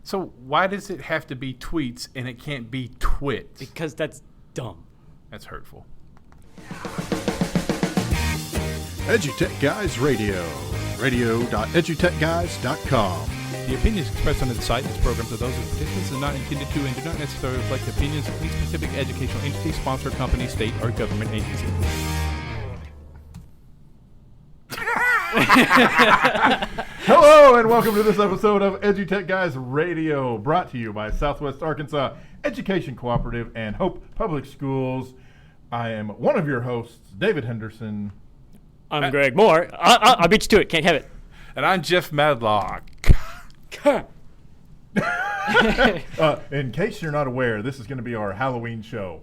So why does it have to be tweets and it can't be twits? Because that's dumb. That's hurtful. EduTechGuys Radio. Radio.edutechguys.com. The opinions expressed under the site and its programs are those of the participants and not intended to and do not necessarily reflect the opinions of any specific educational entity, sponsor, company, state, or government agency. Hello and welcome to this episode of EduTechGuys Radio, brought to you by Southwest Arkansas Education Cooperative and Hope Public Schools. I am one of your hosts, David Henderson. I'm Greg Moore. I'll beat you to it. Can't have it. And I'm Jeff Madlock. In case you're not aware, this is going to be our Halloween show.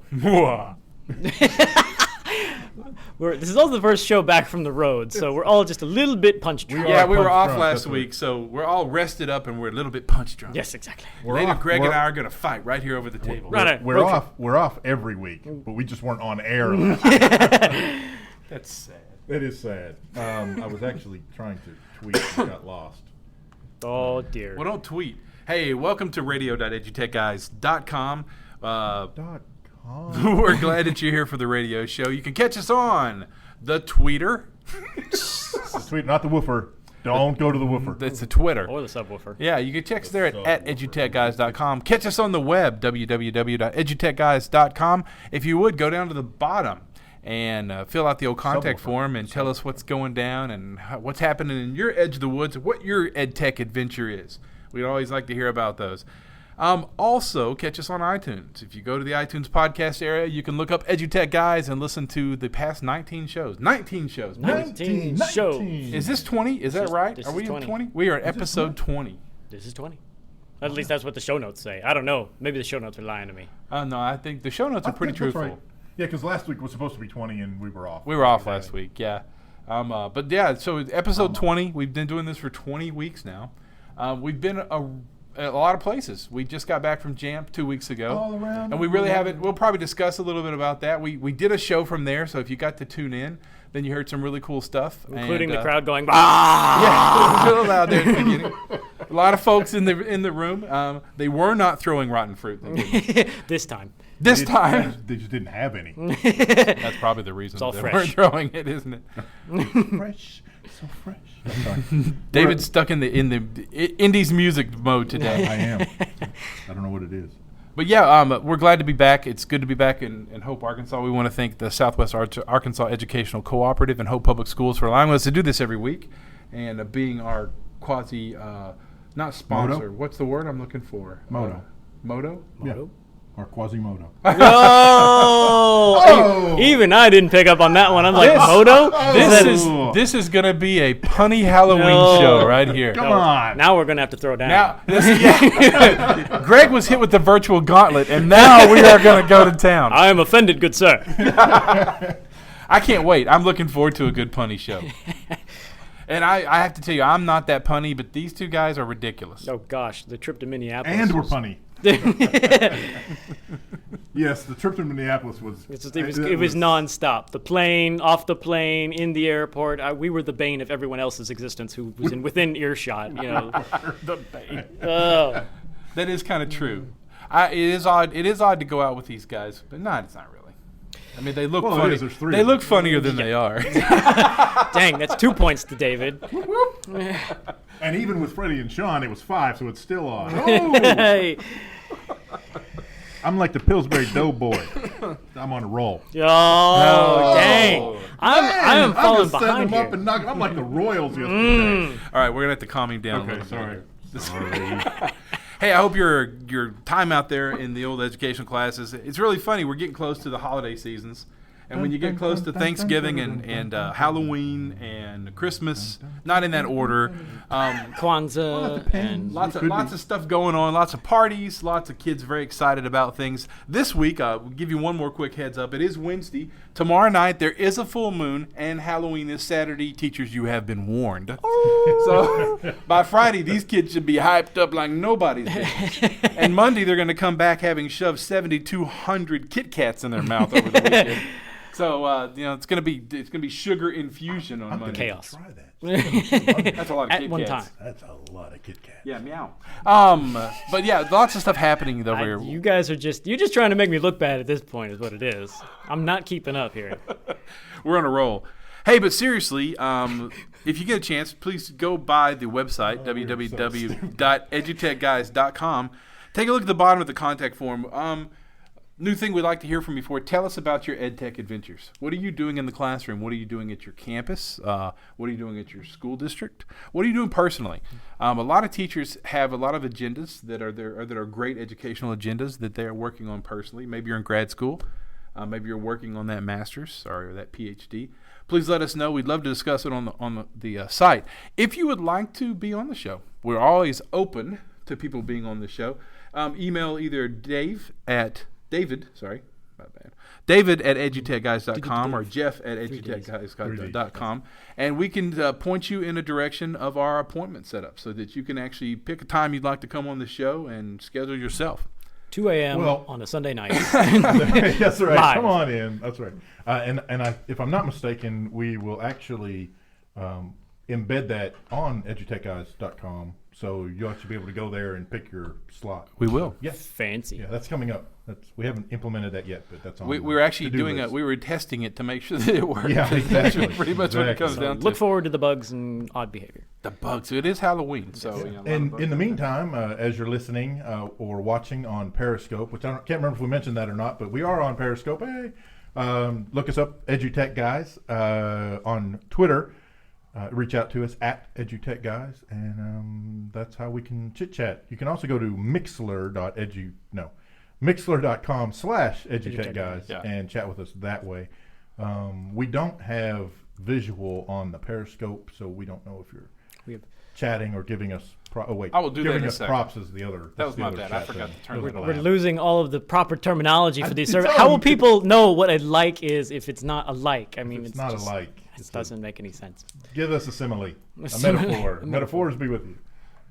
This is also the first show back from the road, so we're all just a little bit punch drunk. Yeah, we were off drunk, last week, so we're all rested up and we're a little bit punch drunk. Yes, exactly. Later, Greg and I are going to fight right here over the table. We're off every week, but we just weren't on air. That's sad. It is sad. I was actually trying to tweet and got lost. Oh, dear. Well, don't tweet. Hey, welcome to radio.edutechguys.com. We're glad that you're here for the radio show. You can catch us on the Tweeter. The tweet, not the woofer. Don't go to the woofer. That's the Twitter. Or the subwoofer. Yeah, you can check us there at edutechguys.com. Catch us on the web, www.edutechguys.com. If you would, go down to the bottom and fill out the old contact form and tell us what's going down and what's happening in your edge of the woods, what your ed tech adventure is. We'd always like to hear about those. Also, catch us on iTunes. If you go to the iTunes podcast area, you can look up EduTech Guys and listen to the past 19 shows. 19 shows. 19 shows. Is this 20? Is that right? Are we at 20? We are at episode 20. This is 20. At least that's what the show notes say. I don't know. Maybe the show notes are lying to me. No, I think the show notes are pretty truthful. Right. Yeah, because last week was supposed to be 20 and we were off. We were off last week, yeah. But yeah, so episode 20, we've been doing this for 20 weeks now. We've been a lot of places. We just got back from JAMP 2 weeks ago. All around. And we really haven't. We'll probably discuss a little bit about that. We did a show from there, so if you got to tune in, then you heard some really cool stuff. Including and, the crowd going, yeah, it was real loud there at the beginning. A lot of folks in the room. They were not throwing rotten fruit. This time. This time. They just didn't have any. That's probably the reason they weren't throwing it, isn't it? Fresh. So fresh. David's stuck in the Indies music mode today. I am. I don't know what it is. But yeah, we're glad to be back. It's good to be back in Hope, Arkansas. We want to thank the Southwest Arkansas Educational Cooperative and Hope Public Schools for allowing us to do this every week and being our quasi, not sponsor. Moto? What's the word I'm looking for? Moto. Moto? Yeah. Or Quasimodo. Oh! Even I didn't pick up on that one. I'm like, Moto? This is going to be a punny Halloween show right here. Come on. Now we're going to have to throw down. Now, Greg was hit with the virtual gauntlet, and now we are going to go to town. I am offended, good sir. I can't wait. I'm looking forward to a good punny show. And I have to tell you, I'm not that punny, but these two guys are ridiculous. Oh, gosh. The trip to Minneapolis. And we're funny. Yes, the trip to Minneapolis was... It was nonstop. The plane, off the plane, in the airport. We were the bane of everyone else's existence who was within earshot. You know. The bane. That is kind of true. It is odd. It is odd to go out with these guys, but it's not really. I mean, they look funny. They look funnier than they are. Dang, that's 2 points to David. And even with Freddie and Sean, it was 5, so it's still odd. Hey. I'm like the Pillsbury Doughboy. I'm on a roll. Oh, dang. I am falling behind here. Up and knock him. I'm like the Royals yesterday. All right, we're going to have to calm him down. Okay, sorry. Hey, I hope your time out there in the old education classes, it's really funny. We're getting close to the holiday seasons. And when you get close to Thanksgiving and Halloween and Christmas, not in that order, Kwanzaa and lots of stuff going on, lots of parties, lots of kids very excited about things. This week, we'll give you one more quick heads up. It is Wednesday. Tomorrow night, there is a full moon, and Halloween is Saturday. Teachers, you have been warned. So by Friday, these kids should be hyped up like nobody's business. And Monday, they're going to come back having shoved 7,200 Kit Kats in their mouth over the weekend. So it's gonna be sugar infusion on I'm Monday. Chaos. Try that. That's a lot of At Kit one Kats. time. That's a lot of Kit Kats. Yeah, meow. But yeah, lots of stuff happening over here. You guys are you're just trying to make me look bad at this point is what it is. I'm not keeping up here. We're on a roll. Hey, but seriously, if you get a chance, please go by the website, www.edutechguys.com. Take a look at the bottom of the contact form. New thing we'd like to hear from you for. Tell us about your EdTech adventures. What are you doing in the classroom? What are you doing at your campus? What are you doing at your school district? What are you doing personally? A lot of teachers have a lot of agendas that are great educational agendas that they're working on personally. Maybe you're in grad school. Maybe you're working on that master's or that PhD. Please let us know. We'd love to discuss it on the site. If you would like to be on the show, we're always open to people being on the show. Email either David at edutechguys.com or Jeff at edutechguys.com, and we can point you in a direction of our appointment setup so that you can actually pick a time you'd like to come on the show and schedule yourself. 2 a.m. on a Sunday night. That's right. Live. Come on in. That's right. If I'm not mistaken, we will actually embed that on edutechguys.com, so you'll actually be able to go there and pick your slot. We will. Yes. Fancy. Yeah, that's coming up. We haven't implemented that yet, but that's on. We were actually to-do doing list. we were testing it to make sure that it worked. Yeah, exactly. Pretty much what it comes down to. Look forward to the bugs and odd behavior. The bugs. It is Halloween, so. Yeah. You know, And in the meantime, as you're listening or watching on Periscope, which can't remember if we mentioned that or not, but we are on Periscope. Hey, look us up, EduTechGuys, on Twitter. Reach out to us at EduTechGuys, and that's how we can chit chat. You can also go to Mixlr.com/EduTechGuys and chat with us that way. We don't have visual on the Periscope, so we don't know if you're chatting or giving us. I will do that in giving a us second. props is the other. That was my other bad. chat I forgot thing. to turn that We're losing all of the proper terminology for these it's services. all- How will people know what a like is if it's not a like? I mean, It's not just, alike. It doesn't make any sense. Give us a simile, a simile. metaphor. Metaphors be with you.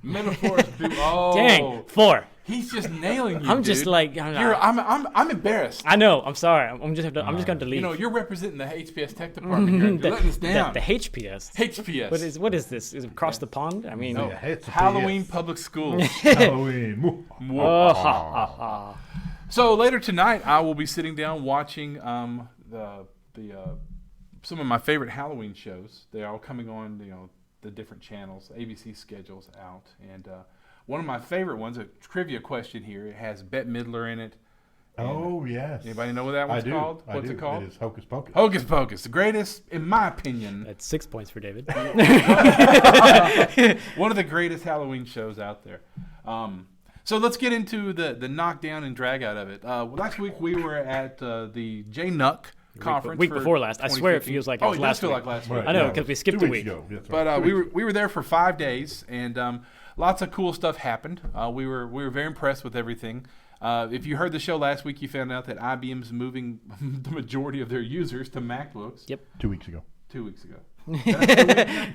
Metaphors do. Oh, Dang, 4. He's just nailing you. I'm just dude. like, I'm embarrassed. I know. I'm sorry. I'm just going to leave. You know, you're representing the HPS Tech Department here. You're letting us down. The HPS. HPS. What is this? Is it across the pond? I mean, No. Yeah, it's a Halloween PS. public schools. Halloween. oh, ha, ha, ha. So later tonight, I will be sitting down watching some of my favorite Halloween shows. They're all coming on, the different channels. ABC schedule's out, and one of my favorite ones, a trivia question here. It has Bette Midler in it. Oh, yes. Anybody know what that one's I do. called? I What's do. it called? It is Hocus Pocus. Hocus Pocus, the greatest, in my opinion, That's 6 points for David. one of the greatest Halloween shows out there. So let's get into the knockdown and drag out of it. Last week we were at the JNUC conference. Week for before last. I swear it 2015. feels like it was it does last feel week. like last week. Right, I know, yeah, because it we was skipped 2 a weeks week. ago. That's But right. 2 we weeks were there for 5 days, and lots of cool stuff happened. We were very impressed with everything. If you heard the show last week, you found out that IBM's moving the majority of their users to MacBooks. Yep. 2 weeks ago. 2 weeks ago. I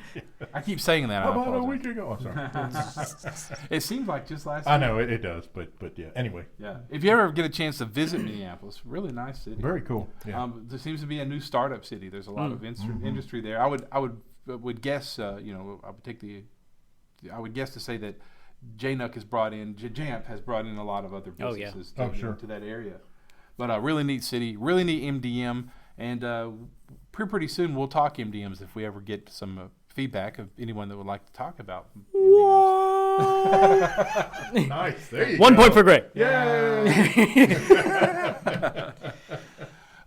keep saying that. How I about a apologize. week ago? I'm sorry. It seems like just last I week. know it does, but yeah. Anyway, Yeah. If you ever get a chance to visit Minneapolis, really nice city. very cool. Yeah. There seems to be a new startup city. There's a lot of industry there. I would guess. I would guess to say that JNUC has brought in JAMP has brought in a lot of other Oh, yeah. businesses Sure. to that area. But really neat city, really neat MDM, and pretty soon we'll talk MDMs if we ever get some feedback of anyone that would like to talk about MDMs. Nice. There you 1 go. point for Gray. Yay!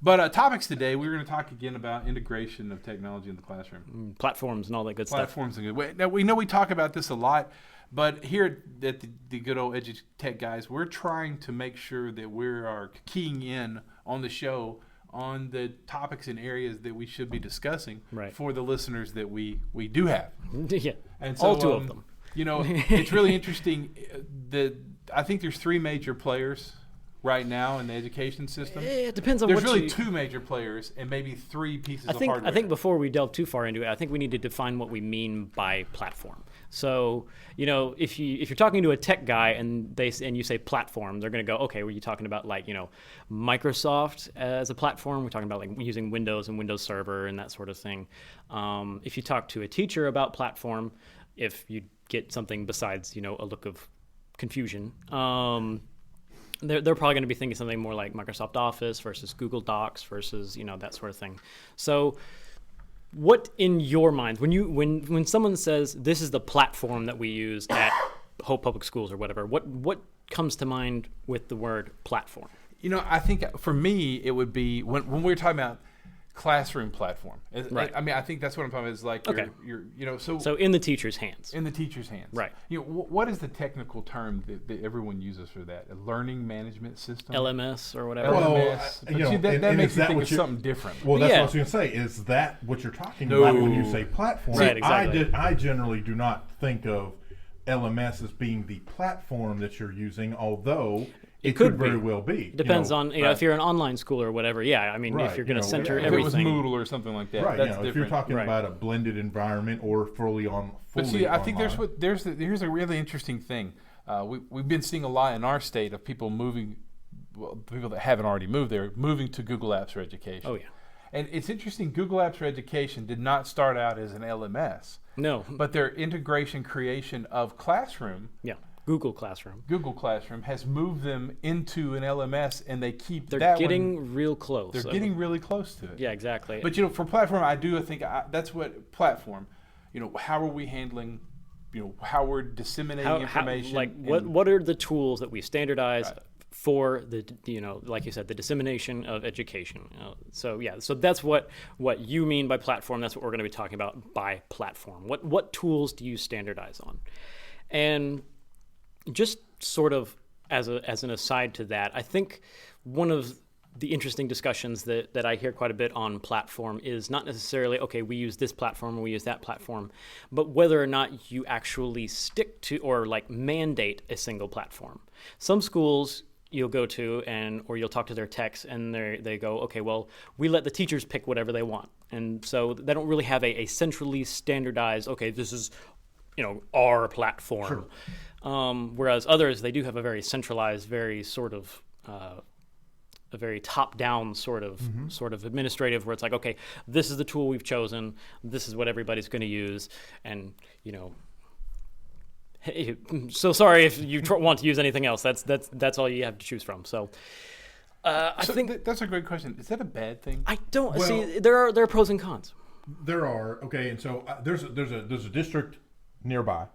But topics today, we're going to talk again about integration of technology in the classroom. Platforms and all that good stuff. Platforms and good. Now we know we talk about this a lot, but here at the good old EduTech Guys, we're trying to make sure that we are keying in on the show on the topics and areas that we should be discussing Right. for the listeners that we do have. Yeah. And so, all 2 of them. It's really interesting. I think there's 3 major players right now in the education system. It depends on There's what really you... 2 major players and maybe 3 pieces I of think hardware. before we delve too far into it, I think we need to define what we mean by platform. So, if you're talking to a tech guy and you say platform, they're going to go, okay, were you talking about like, Microsoft as a platform? We're talking about like using Windows and Windows Server and that sort of thing. If you talk to a teacher about platform, if you get something besides, a look of confusion, they're probably going to be thinking something more like Microsoft Office versus Google Docs versus, that sort of thing. So what in your mind, when someone says this is the platform that we use at Hope Public Schools or whatever, what comes to mind with the word platform? I think for me it would be when we're talking about classroom platform. Right. I mean, I think that's what I'm talking about. Is like Okay. So in the teacher's hands. in the teacher's hands. Right. What is the technical term that everyone uses for that? A learning management system. LMS or whatever. Well, LMS. But and that makes is me that think what of you're- something different. Well, that's Yeah. what I was going to say. Is that what you're talking No. about when you say platform? Right, exactly. I generally do not think of LMS as being the platform that you're using, although it could be. very well be. Depends on right. if you're an online school or whatever. Yeah, I mean, Right, if you're going to center if it was everything. Moodle or something like that, Right, that's if you're different. talking Right. about a blended environment or fully But see, I think online. here's a really interesting thing. We've been seeing a lot in our state of people moving, people that haven't already moved there, moving to Google Apps for Education. Oh, yeah. And it's interesting, Google Apps for Education did not start out as an LMS, No. but their integration creation of Classroom, Yeah. Google Classroom. Google Classroom, has moved them into an LMS, and they keep They're that getting one, real close. they're getting really close to it. Yeah, exactly. But for platform, I think that's what platform. How are we handling? How we're disseminating information. What are the tools that we standardize Right. for the like you said, the dissemination of education? So that's what you mean by platform. That's what we're going to be talking about by platform. What tools do you standardize on? And just sort of as an aside to that, I think one of the interesting discussions that I hear quite a bit on platform is not necessarily, okay, we use this platform or we use that platform, but whether or not you actually stick to or like mandate a single platform. Some schools you'll go to or you'll talk to their techs and they go, okay, well, we let the teachers pick whatever they want. And so they don't really have a centrally standardized, okay, this is, our platform. Sure. Whereas others, they do have a very centralized, very sort of a very top-down sort of administrative, where it's like, okay, this is the tool we've chosen, this is what everybody's going to use, and hey, so sorry if you want to use anything else. That's all you have to choose from. So, I think that's a great question. Is that a bad thing? I don't Well- see there are pros and cons. There are, okay, and so there's a district nearby,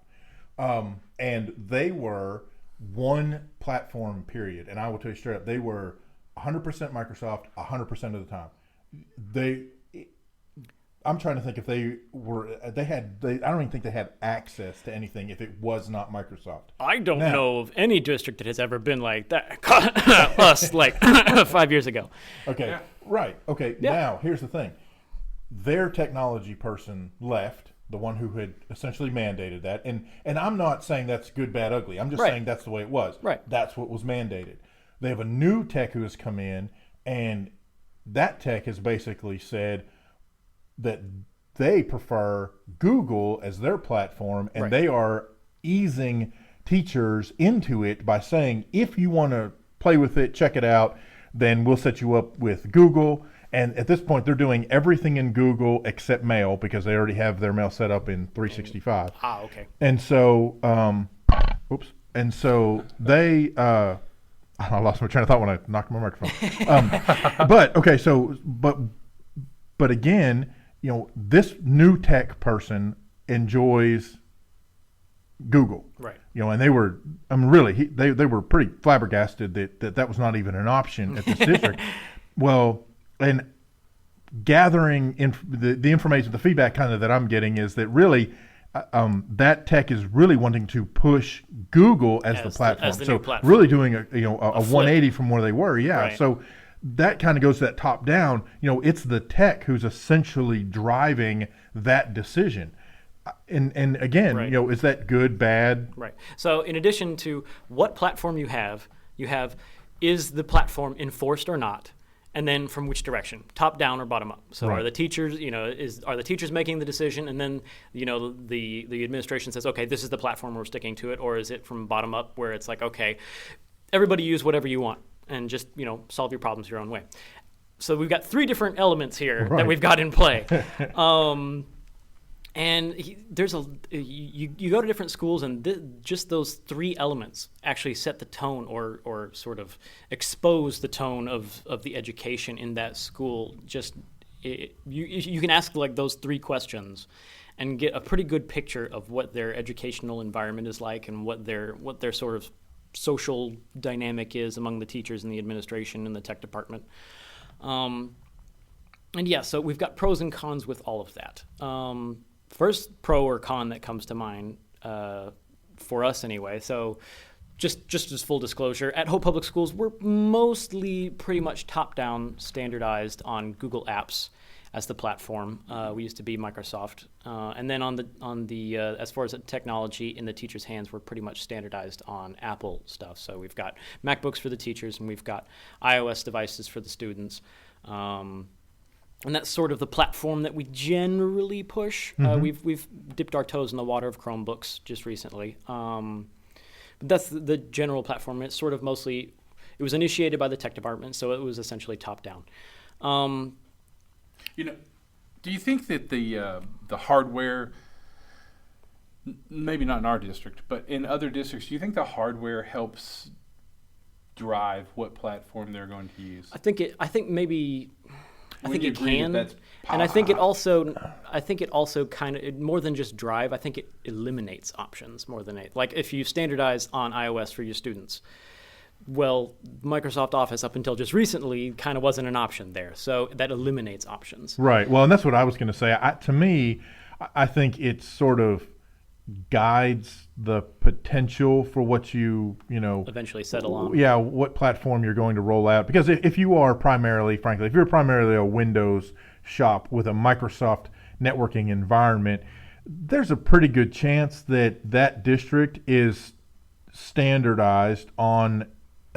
and they were one platform, period. And I will tell you straight up, they were 100% Microsoft 100% of the time. I'm trying to think if I don't even think they had access to anything if it was not Microsoft. I don't Now- know of any district that has ever been like that. Us, like 5 years ago. Okay, Yeah. right. Okay, Yeah. now here's the thing. Their technology person left, the one who had essentially mandated that. And I'm not saying that's good, bad, ugly. I'm just Right. saying that's the way it was. Right. That's what was mandated. They have a new tech who has come in, and that tech has basically said that they prefer Google as their platform, and Right. they are easing teachers into it by saying, if you want to play with it, check it out, then we'll set you up with Google. And at this point, they're doing everything in Google except mail because they already have their mail set up in 365. Ah, okay. And so, And so they, I lost my train of thought when I knocked my microphone. But again, this new tech person enjoys Google. Right. And they were, they were pretty flabbergasted that was not even an option at this district. Well, and gathering the information, the feedback kind of that I'm getting is that really that tech is really wanting to push Google as the platform. as the so new platform. really doing a 180 from where they were. Yeah. Right. So that kind of goes to that top down. It's the tech who's essentially driving that decision. And again, Right. Is that good, bad? Right. So in addition to what platform you have, is the platform enforced or not? And then from which direction, top down or bottom up? So Right. are the teachers, are the teachers making the decision, and then the administration says, okay, this is the platform, we're sticking to it, or is it from bottom up where it's like, okay, everybody use whatever you want and just solve your problems your own way? So we've got three different elements here Right. that we've got in play. You go to different schools, and just those three elements actually set the tone, or sort of expose the tone of the education in that school. You can ask like those three questions, and get a pretty good picture of what their educational environment is like, and what their sort of social dynamic is among the teachers and the administration and the tech department. So we've got pros and cons with all of that. First pro or con that comes to mind, for us anyway. So just as full disclosure, at Hope Public Schools, we're mostly pretty much top-down standardized on Google Apps as the platform. We used to be Microsoft. And then on the as far as the technology in the teachers' hands, we're pretty much standardized on Apple stuff. So we've got MacBooks for the teachers, and we've got iOS devices for the students. And that's sort of the platform that we generally push. We've dipped our toes in the water of Chromebooks just recently. But that's the general platform. It's sort of it was initiated by the tech department, so it was essentially top down. Do you think that the hardware, maybe not in our district, but in other districts, do you think the hardware helps drive what platform they're going to use? I think it can, that's and I think it also kind of, more than just drive. I think it eliminates options more than like if you standardize on iOS for your students. Well, Microsoft Office up until just recently kind of wasn't an option there, so that eliminates options. Right. Well, and that's what I was going to say. To me, I think it sort of guides the potential for what you eventually settle on. Yeah, what platform you're going to roll out. Because if you are primarily, frankly, if you're primarily a Windows shop with a Microsoft networking environment, there's a pretty good chance that district is standardized on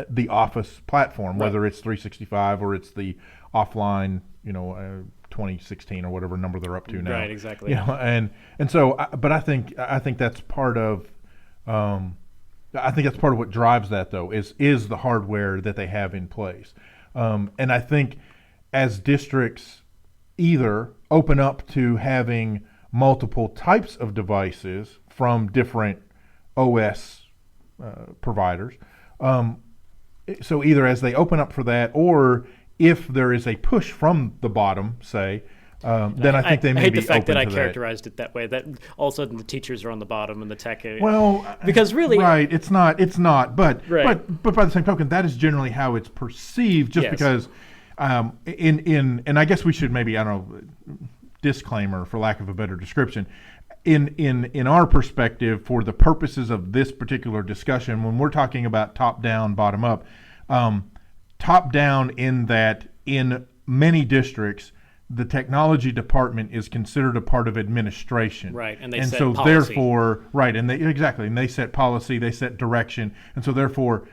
the Office platform, Right. whether it's 365 or it's the offline, 2016 or whatever number they're up to now. Right, exactly. And so, but I think that's part of, I think that's part of what drives that though is the hardware that they have in place, and I think as districts either open up to having multiple types of devices from different OS providers. So either as they open up for that, or if there is a push from the bottom, say, then I think they may be open to that. I hate the fact that I characterized it that way. That all of a sudden the teachers are on the bottom and the tech. Well, because really, right? It's not. But right. but by the same token, that is generally how it's perceived. Just Yes. because, and I guess we should maybe, I don't know, disclaimer for lack of a better description. In our perspective, for the purposes of this particular discussion, when we're talking about top down, bottom up, top down in that in many districts, the technology department is considered a part of administration. Right, and they and set so policy. therefore, right, and they set policy, they set direction, and so therefore,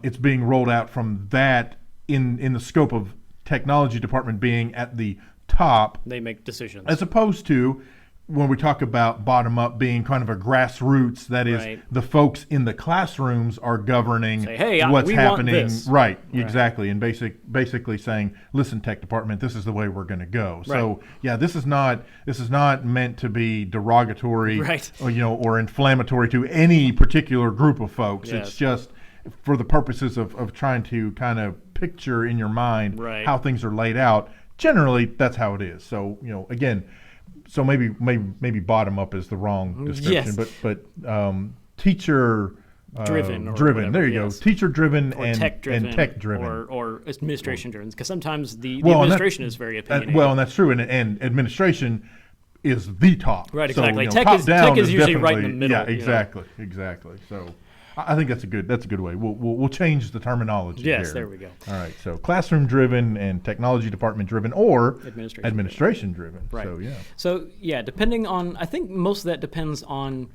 it's being rolled out from that in the scope of technology department being at the top. They make decisions. As opposed to when we talk about bottom up being kind of a grassroots, that is, Right. the folks in the classrooms are governing Say, hey, what's we want happening. this. Right, exactly. And basically saying, listen, tech department, this is the way we're going to go. So yeah, this is not meant to be derogatory, Right. or inflammatory to any particular group of folks. Yes. It's just for the purposes of trying to kind of picture in your mind Right. how things are laid out. Generally, that's how it is. So again. So maybe bottom up is the wrong description, Yes. but teacher driven. Or driven. whatever, There you yes. go. Teacher driven Or and tech driven. tech driven. Or administration driven. Because sometimes the Well, and administration is very opinionated. and that's true. And administration is the top. Right, So, exactly. Tech down is usually right in the definitely- middle, Yeah, exactly. So I think that's a good way. We'll change the terminology. Yes, there we go. All right. So classroom driven and technology department driven, or administration driven. Right. So depending on, I think most of that depends on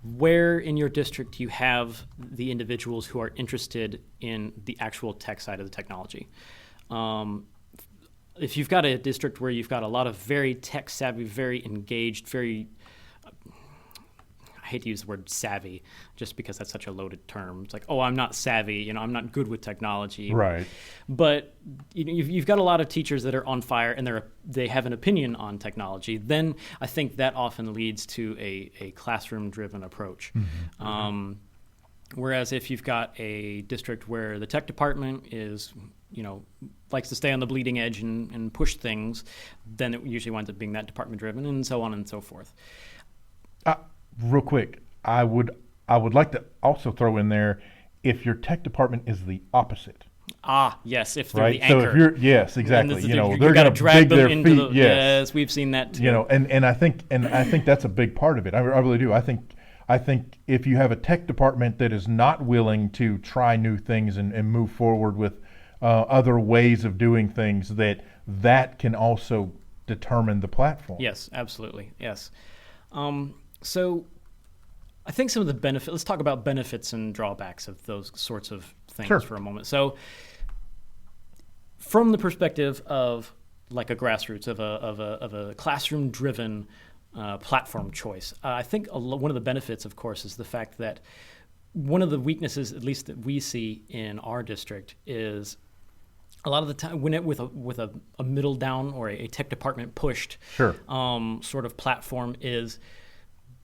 where in your district you have the individuals who are interested in the actual tech side of the technology. if you've got a district where you've got a lot of very tech savvy, very engaged, very I hate to use the word savvy just because that's such a loaded term. It's like, oh, I'm not savvy, I'm not good with technology. Right. But you've got a lot of teachers that are on fire and they have an opinion on technology. Then I think that often leads to a classroom-driven approach. Mm-hmm. Whereas if you've got a district where the tech department is, likes to stay on the bleeding edge and push things, then it usually winds up being that department-driven and so on and so forth. Real quick, I would like to also throw in there if your tech department is the opposite. Yes, if they're right? the anchor. So if you're exactly. They're going to drag them into the yes, we've seen that too. And I think that's a big part of it. I really do. I think if you have a tech department that is not willing to try new things and move forward with other ways of doing things, that can also determine the platform. Yes, absolutely. Yes. So I think some of the benefits, let's talk about benefits and drawbacks of those sorts of things for a moment. So from the perspective of like a grassroots, of a classroom-driven platform choice, I think one of the benefits, of course, is the fact that one of the weaknesses, at least that we see in our district, is a lot of the time when with a middle down or a tech department pushed sort of platform is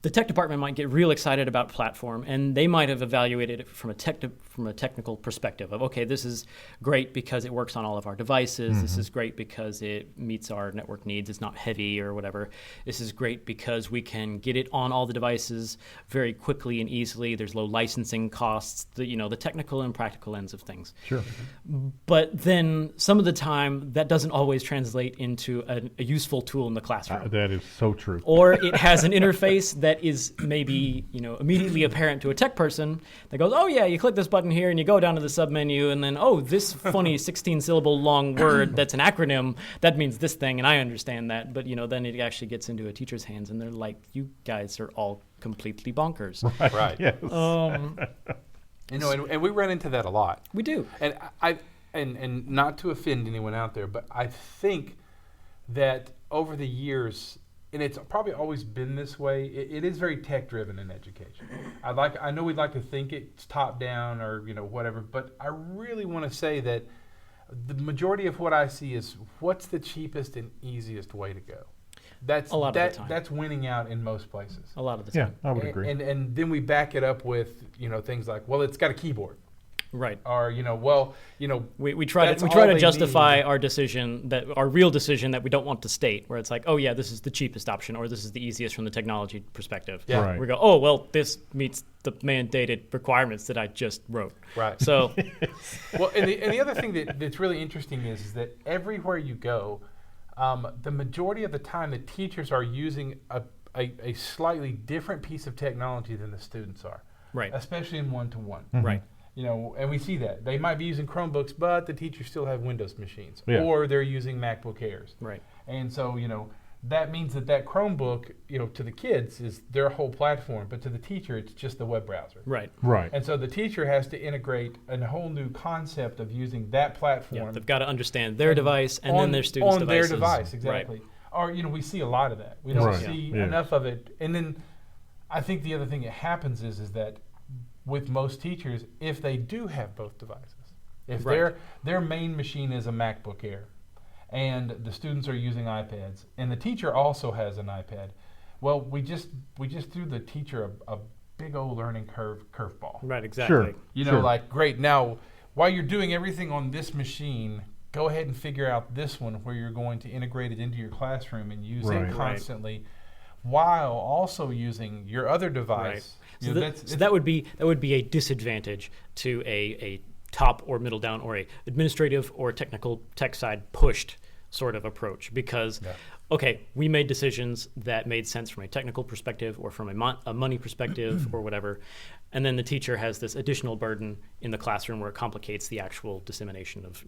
the tech department might get real excited about platform, and they might have evaluated it from a technical perspective of, okay, this is great because it works on all of our devices. Mm-hmm. This is great because it meets our network needs. It's not heavy or whatever. This is great because we can get it on all the devices very quickly and easily. There's low licensing costs. The technical and practical ends of things. Sure. But then some of the time that doesn't always translate into a useful tool in the classroom. That is so true. Or it has an interface that is maybe immediately apparent to a tech person that goes, oh yeah, you click this button here and you go down to the submenu and then this funny 16-syllable long word that's an acronym that means this thing and I understand that, but then it actually gets into a teacher's hands and they're like, you guys are all completely bonkers. Right. Yes. And we run into that a lot. We do. And and not to offend anyone out there, but I think that over the years, and it's probably always been this way, it is very tech-driven in education. I know we'd like to think it's top-down or whatever, but I really want to say that the majority of what I see is what's the cheapest and easiest way to go. That's a lot of the time. That's winning out in most places. A lot of the time. Yeah, I would agree. And then we back it up with things like, well, it's got a keyboard. Right. Or we try to justify our decision, our real decision that we don't want to state, where it's like, oh yeah, this is the cheapest option, or this is the easiest from the technology perspective. Yeah. Right. We go, oh well, this meets the mandated requirements that I just wrote. Right. So, well, and the other thing that's really interesting is that everywhere you go, the majority of the time the teachers are using a slightly different piece of technology than the students are. Right. Especially in one-to-one. Mm-hmm. Right. And we see that. They might be using Chromebooks, but the teachers still have Windows machines. Yeah. Or they're using MacBook Airs. Right. And so, that means that Chromebook, to the kids is their whole platform, but to the teacher, it's just the web browser. Right. Right. And so the teacher has to integrate a whole new concept of using that platform. Yeah, they've got to understand their device and then their students' devices. On their device, exactly. Right. Or, we see a lot of that. We don't Right. see enough of it. And then I think the other thing that happens is that with most teachers, if they do have both devices, if their main machine is a MacBook Air and the students are using iPads and the teacher also has an iPad, well, we just threw the teacher a big old learning curveball. Right, exactly. Sure. Like, great, now while you're doing everything on this machine, go ahead and figure out this one where you're going to integrate it into your classroom and use it constantly while also using your other device. Right. So that would be a disadvantage to a top or middle down or a administrative or technical tech side pushed sort of approach because okay, we made decisions that made sense from a technical perspective or from a money perspective or whatever, and then the teacher has this additional burden in the classroom where it complicates the actual dissemination of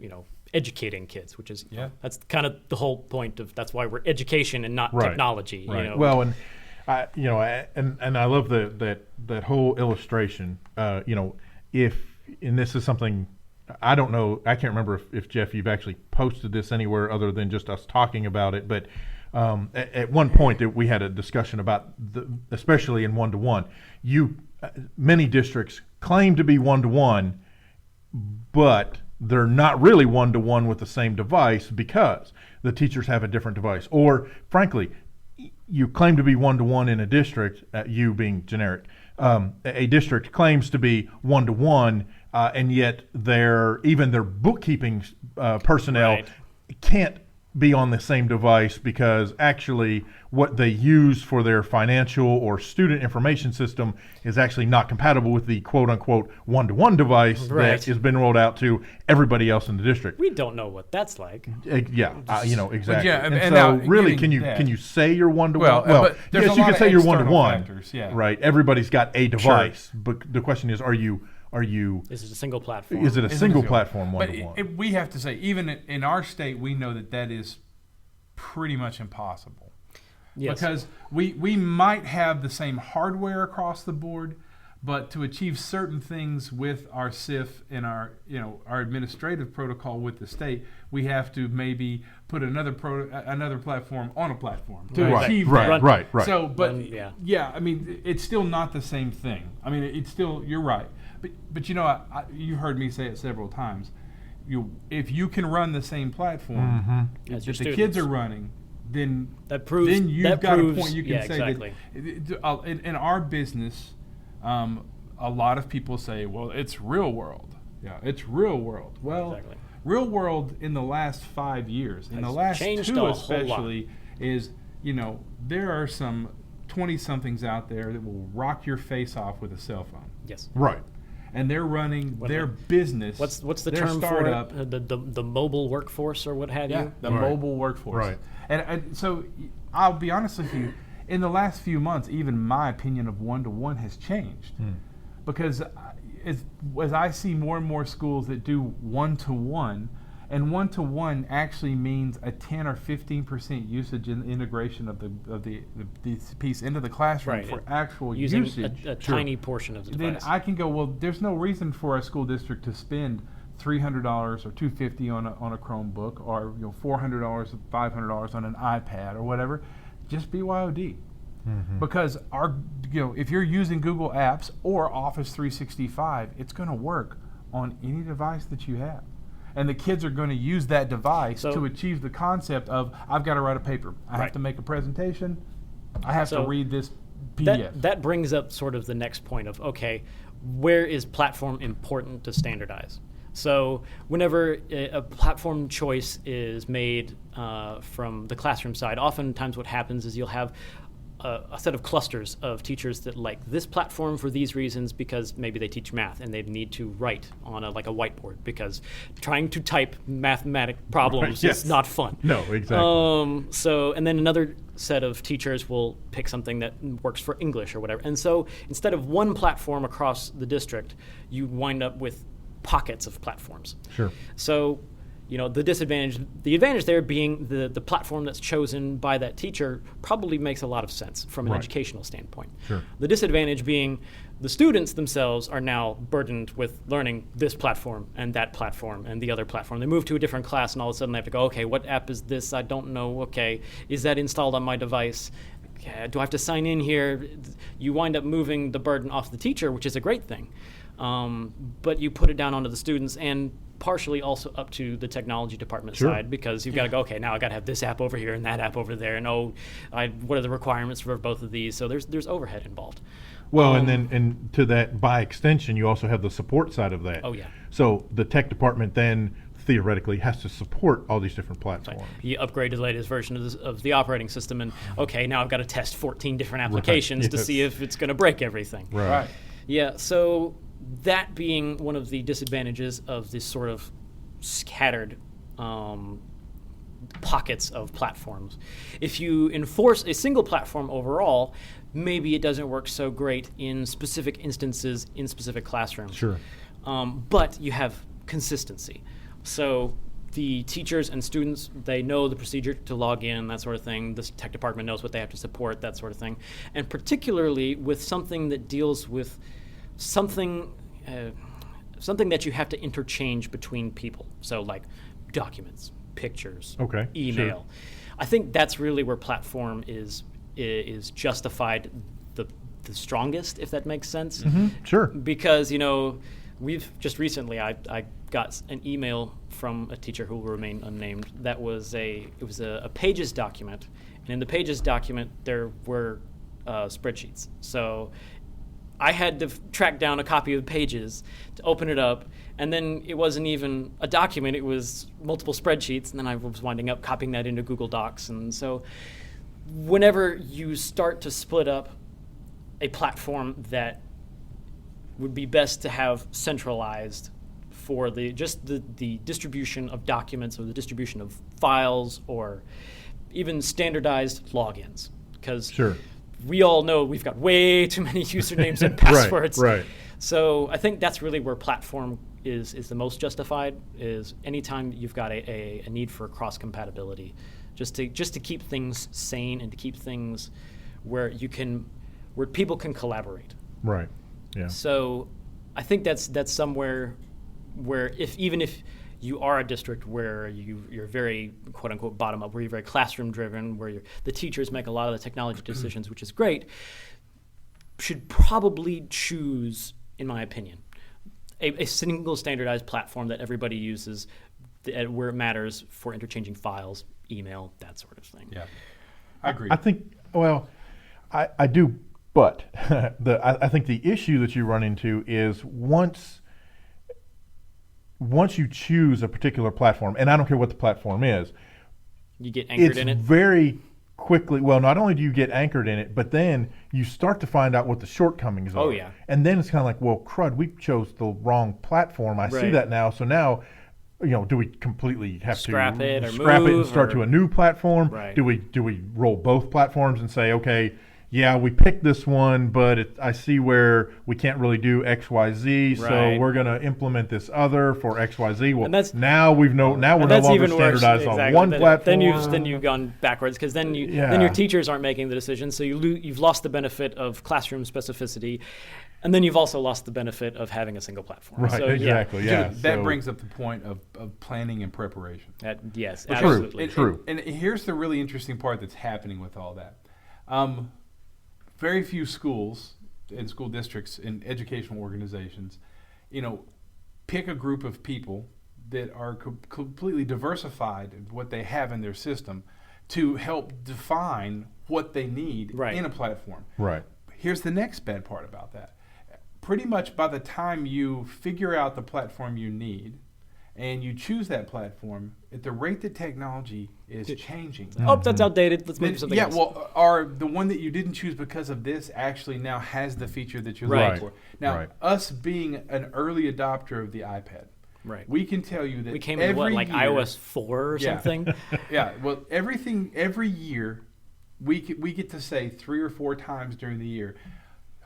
educating kids, which is that's kind of the whole point of that's why we're education and not technology. Right. Well, and I love that whole illustration. If and this is something I don't know, I can't remember if Jeff, you've actually posted this anywhere other than just us talking about it, but at one point that we had a discussion about, especially in one-to-one, many districts claim to be one-to-one, but they're not really one-to-one with the same device because the teachers have a different device. Or, frankly, you claim to be one-to-one in a district, you being generic, a district claims to be one-to-one, and yet even their bookkeeping personnel can't be on the same device because actually what they use for their financial or student information system is actually not compatible with the quote-unquote one-to-one device that has been rolled out to everybody else in the district. We don't know what that's like. Exactly. Yeah, and so now, really, can you say you're one-to-one? But yes, you can say you're one-to-one. Factors, yeah. Right. Everybody's got a device, but the question is, are you? Is it a single platform? Is it a single platform one-to-one? But we have to say, even in our state, we know that is pretty much impossible. Yes. Because we might have the same hardware across the board, but to achieve certain things with our SIF and our administrative protocol with the state, we have to maybe put another platform on a platform to achieve that. Right. So, I mean, it's still not the same thing. I mean, it's still, you're right. But you heard me say it several times. If you can run the same platform that the kids are running, then you've got a point. You can say that in our business, a lot of people say, "Well, it's real world." Yeah, it's real world. Well, real world in the last 5 years, in the last 2 especially, is there are some 20-somethings out there that will rock your face off with a cell phone. Yes. Right. And they're running their business. What's the their term startup, for it? The mobile workforce or what have you? The mobile workforce. Right. And so I'll be honest with you, in the last few months, even my opinion of one-to-one has changed. Because as I see more and more schools that do one-to-one, and one-to-one actually means a 10 or 15% usage in the integration of the piece into the classroom for actual using usage. a tiny portion of the device. Then I can go, well, there's no reason for a school district to spend $300 or $250 on a Chromebook, or $400 or $500 on an iPad or whatever. Just BYOD. Because if you're using Google Apps or Office 365, it's going to work on any device that you have. And the kids are going to use that device to achieve the concept of, I've got to write a paper. I have to make a presentation. I have to read this PDF. That brings up sort of the next point of, okay, where is platform important to standardize? So whenever a platform choice is made from the classroom side, oftentimes what happens is you'll have a set of clusters of teachers that like this platform for these reasons because maybe they teach math and they need to write on a whiteboard because trying to type mathematic problems is not fun. No, exactly. And then another set of teachers will pick something that works for English or whatever. And so instead of one platform across the district, you wind up with pockets of platforms. Sure. So the advantage there being the platform that's chosen by that teacher probably makes a lot of sense from an educational standpoint. Sure. The disadvantage being the students themselves are now burdened with learning this platform and that platform and the other platform. They move to a different class and all of a sudden they have to go, okay, what app is this? I don't know. Okay, is that installed on my device? Okay, do I have to sign in here? You wind up moving the burden off the teacher, which is a great thing. But you put it down onto the students and partially also up to the technology department side because you've got to go, okay, now I got to have this app over here and that app over there, and what are the requirements for both of these? So there's overhead involved. Well, and to that, by extension, you also have the support side of that. Oh yeah. So the tech department then theoretically has to support all these different platforms. You upgrade to the latest version of the operating system, and okay, now I've got to test 14 different applications to see if it's going to break everything. Right. Yeah. So that being one of the disadvantages of this sort of scattered pockets of platforms. If you enforce a single platform overall, maybe it doesn't work so great in specific instances in specific classrooms. Sure. But you have consistency. So the teachers and students, they know the procedure to log in, that sort of thing. The tech department knows what they have to support, that sort of thing. And particularly with something that deals with something something that you have to interchange between people. So like documents, pictures, email. Sure. I think that's really where platform is justified the strongest, if that makes sense. Sure. Because, we've just recently, I got an email from a teacher who will remain unnamed that was a Pages document. And in the Pages document, there were spreadsheets. So I had to track down a copy of Pages to open it up. And then it wasn't even a document, it was multiple spreadsheets. And then I was winding up copying that into Google Docs. And so whenever you start to split up a platform that would be best to have centralized for the distribution of documents or the distribution of files or even standardized logins. Because we all know we've got way too many usernames and passwords. Right. So I think that's really where platform is the most justified, is anytime you've got a need for cross-compatibility, just to keep things sane and to keep things where people can collaborate. Right. Yeah. So I think that's somewhere where even if you are a district where you're very quote unquote bottom up, where you're very classroom driven, where the teachers make a lot of the technology decisions, which is great, should probably choose, in my opinion, a single standardized platform that everybody uses where it matters for interchanging files, email, that sort of thing. Yeah, I agree. I think, I do, but I think the issue that you run into is once you choose a particular platform, and I don't care what the platform is, you get anchored in it. It's very quickly, not only do you get anchored in it, but then you start to find out what the shortcomings are. Oh, yeah. And then it's kind of like, well, crud, we chose the wrong platform. I see that now. So now, do we completely have scrap to it and start to a new platform? Right. Do we roll both platforms and say, okay, yeah, we picked this one, but I see where we can't really do X, Y, Z, so we're going to implement this other for X, Y, Z. Well, now we're no longer standardized on one platform. Then you've gone backwards, because then your teachers aren't making the decisions, so you've lost the benefit of classroom specificity, and then you've also lost the benefit of having a single platform. Right, so, exactly. Yeah. That brings up the point of planning and preparation. Yes, True. absolutely. True. And here's the really interesting part that's happening with all that. Very few schools and school districts and educational organizations, pick a group of people that are completely diversified in what they have in their system to help define what they need in a platform. Right. Here's the next bad part about that. Pretty much by the time you figure out the platform you need and you choose that platform, at the rate that technology is changing. Oh, that's outdated. Let's move to something else. The one that you didn't choose because of this actually now has the feature that you're looking for. Now, us being an early adopter of the iPad, we can tell you that we came in iOS 4 or something? Every year, we get to say 3 or 4 times during the year,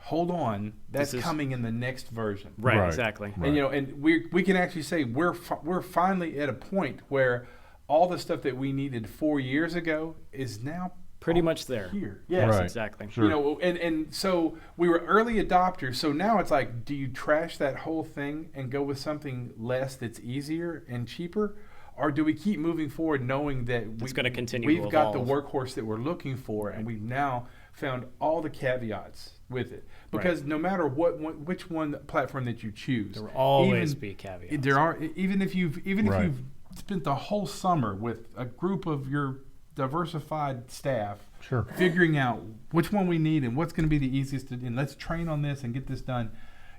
hold on, that's coming in the next version. Right, exactly. And and we can actually say we're finally at a point where all the stuff that we needed 4 years ago is now pretty much there. Here. Yes, exactly. Sure. And so we were early adopters. So now it's like, do you trash that whole thing and go with something less that's easier and cheaper? Or do we keep moving forward knowing that it's going to continue we've to got evolve. the workhorse that we're looking for, and we've now found all the caveats with it? Because no matter which one platform that you choose, there will always be caveats. There are, even if you've spent the whole summer with a group of your diversified staff, figuring out which one we need and what's going to be the easiest and let's train on this and get this done,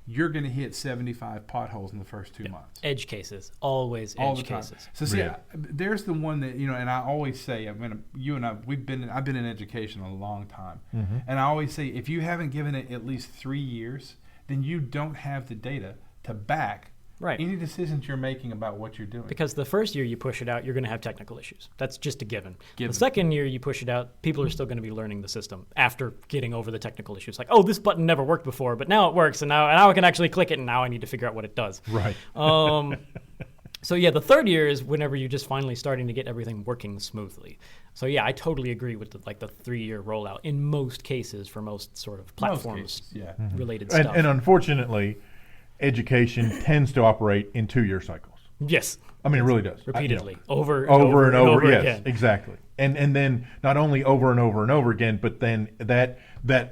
you're going to hit 75 potholes in the first 2 months. Edge cases, always all edge the time. cases. So see, there's the one that and I always say, I've been in education a long time, and I always say, if you haven't given it at least 3 years, then you don't have the data to back any decisions you're making about what you're doing. Because the first year you push it out, you're going to have technical issues. That's just a given. The second year you push it out, people are still going to be learning the system after getting over the technical issues. Like, oh, this button never worked before, but now it works, and now I can actually click it, and now I need to figure out what it does. Right. So the third year is whenever you're just finally starting to get everything working smoothly. So I totally agree with the 3-year rollout in most cases for most sort of platforms related stuff. And unfortunately, education tends to operate in 2-year cycles. Yes. I mean, it really does. Repeatedly. Over and over yes, again. Exactly. And then not only over and over and over again, but then that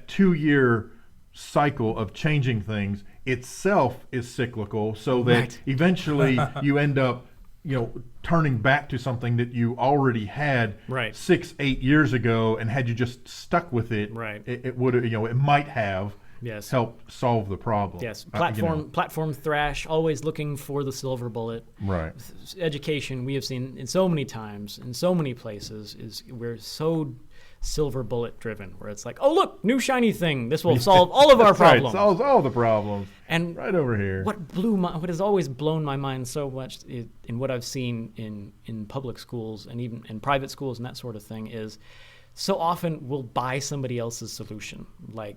2-year cycle of changing things itself is cyclical, so that eventually you end up, turning back to something that you already had 6-8 years ago, and had you just stuck with it, it would have, it might have help solve the problem. Yes, platform thrash, always looking for the silver bullet. Right. Education, we have seen in so many times, in so many places, we're so silver bullet driven, where it's like, oh look, new shiny thing, this will solve all of our problems. Right, solves all the problems. And right over here. What has always blown my mind so much in what I've seen in public schools and even in private schools and that sort of thing is, so often we'll buy somebody else's solution, like,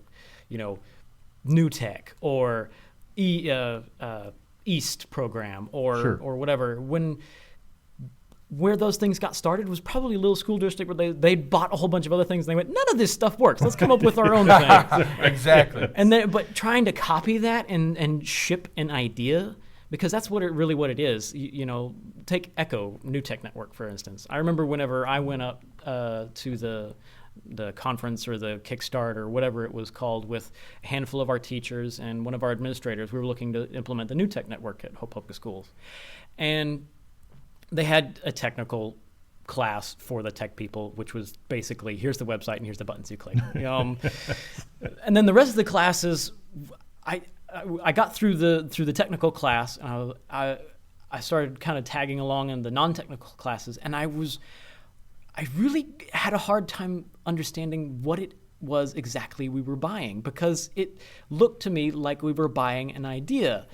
New Tech or East program or whatever. Where those things got started was probably a little school district where they bought a whole bunch of other things and they went, none of this stuff works. Let's come up with our own thing. Exactly. But trying to copy that and ship an idea, because that's what it is. Take Echo New Tech Network, for instance. I remember whenever I went up to the conference or the Kickstart or whatever it was called with a handful of our teachers and one of our administrators, we were looking to implement the New Tech Network at Hope Public Schools. And they had a technical class for the tech people, which was basically, here's the website and here's the buttons you click. And then the rest of the classes, I got through the technical class, and I started kind of tagging along in the non-technical classes, and I really had a hard time understanding what it was exactly we were buying, because it looked to me like we were buying an idea.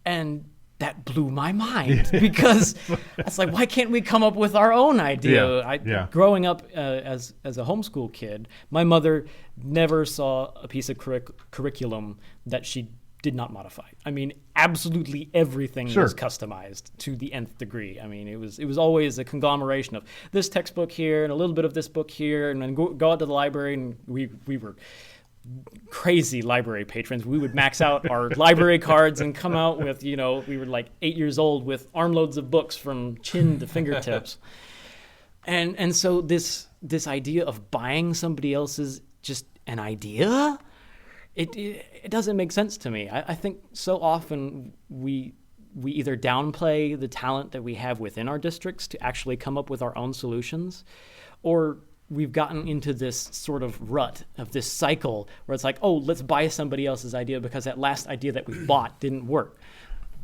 And that blew my mind, because it's like, why can't we come up with our own idea? Growing up as a homeschool kid, my mother never saw a piece of curriculum that she did not modify. I mean, absolutely everything was customized to the nth degree. I mean, it was always a conglomeration of this textbook here and a little bit of this book here, and then go out to the library, and we were crazy library patrons. We would max out our library cards and come out with, we were like 8 years old with armloads of books from chin to fingertips. And so this idea of buying somebody else's just an idea, it doesn't make sense to me. I think so often we either downplay the talent that we have within our districts to actually come up with our own solutions, or we've gotten into this sort of rut of this cycle where it's like, oh, let's buy somebody else's idea because that last idea that we bought didn't work.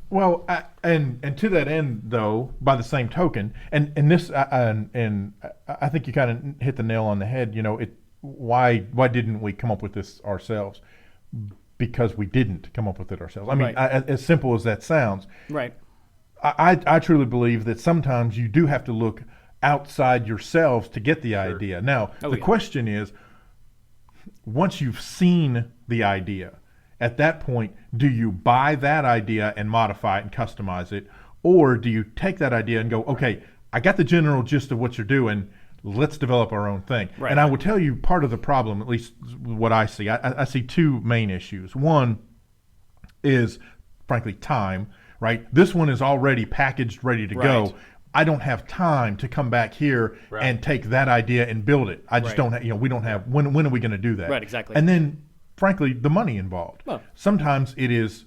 Well, and to that end, though, by the same token, and I think you kind of hit the nail on the head. Why didn't we come up with this ourselves? Because we didn't come up with it ourselves. I mean, as simple as that sounds. Right. I truly believe that sometimes you do have to look outside yourselves to get the idea. Now, the question is, once you've seen the idea, at that point, do you buy that idea and modify it and customize it? Or do you take that idea and go, okay, I got the general gist of what you're doing, let's develop our own thing. Right. And I will tell you part of the problem, at least what I see. I see two main issues. One is, frankly, time, right? This one is already packaged, ready to go. I don't have time to come back here and take that idea and build it. I just don't have, we don't have, when are we going to do that? Right, exactly. And then, frankly, the money involved. Well, sometimes it is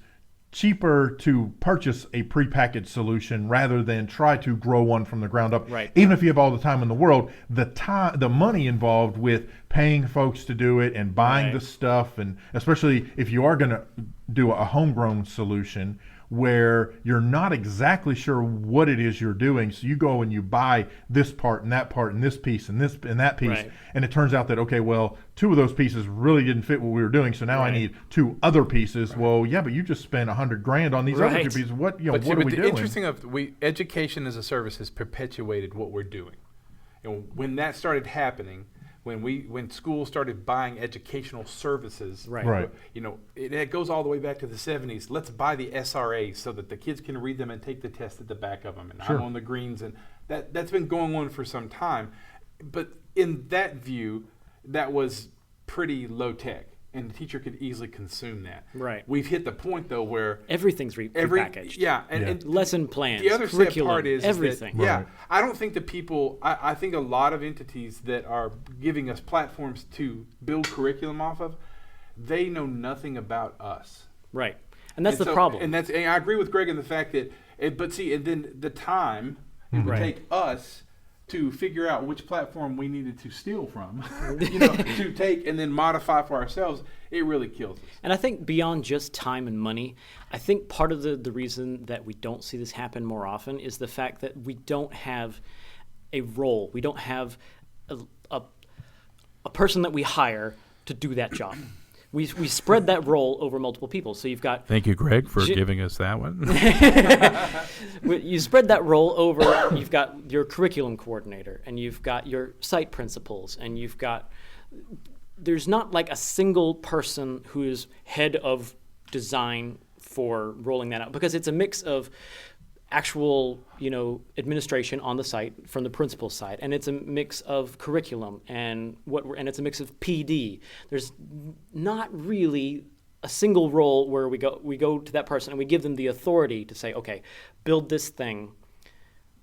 cheaper to purchase a prepackaged solution rather than try to grow one from the ground up. Right. Even if you have all the time in the world, the money involved with paying folks to do it and buying the stuff, and especially if you are going to do a homegrown solution where you're not exactly sure what it is you're doing, so you go and you buy this part and that part and this piece and this and that piece, and it turns out that, okay, well, two of those pieces really didn't fit what we were doing, so now I need two other pieces. Well, yeah, but you just spent $100,000 on these other two pieces. What are we doing? The interesting education as a service has perpetuated what we're doing. And when that started happening, when schools started buying educational services, it goes all the way back to the 70s. Let's buy the SRAs so that the kids can read them and take the test at the back of them. And I'm on the greens, and that's been going on for some time. But in that view, that was pretty low tech. and the teacher could easily consume that. Right. We've hit the point though where everything's repackaged. And lesson plans, the other sad curriculum, part is everything. that, I don't think that people. I think a lot of entities that are giving us platforms to build curriculum off of, they know nothing about us. Right. And that's the problem. And I agree with Greg in the fact that, and then the time it would take us to figure out which platform we needed to steal from, to take and then modify for ourselves, it really kills us. And I think beyond just time and money, I think part of the reason that we don't see this happen more often is the fact that we don't have a role. We don't have a person that we hire to do that job. We spread that role over multiple people. So you've got... Thank you, Greg, for giving us that one. You spread that role over, you've got your curriculum coordinator, and you've got your site principals, and you've got... There's not like a single person who is head of design for rolling that out, because it's a mix of actual, administration on the site from the principal side, and it's a mix of curriculum and it's a mix of PD. There's not really a single role where we go to that person and we give them the authority to say, okay, build this thing,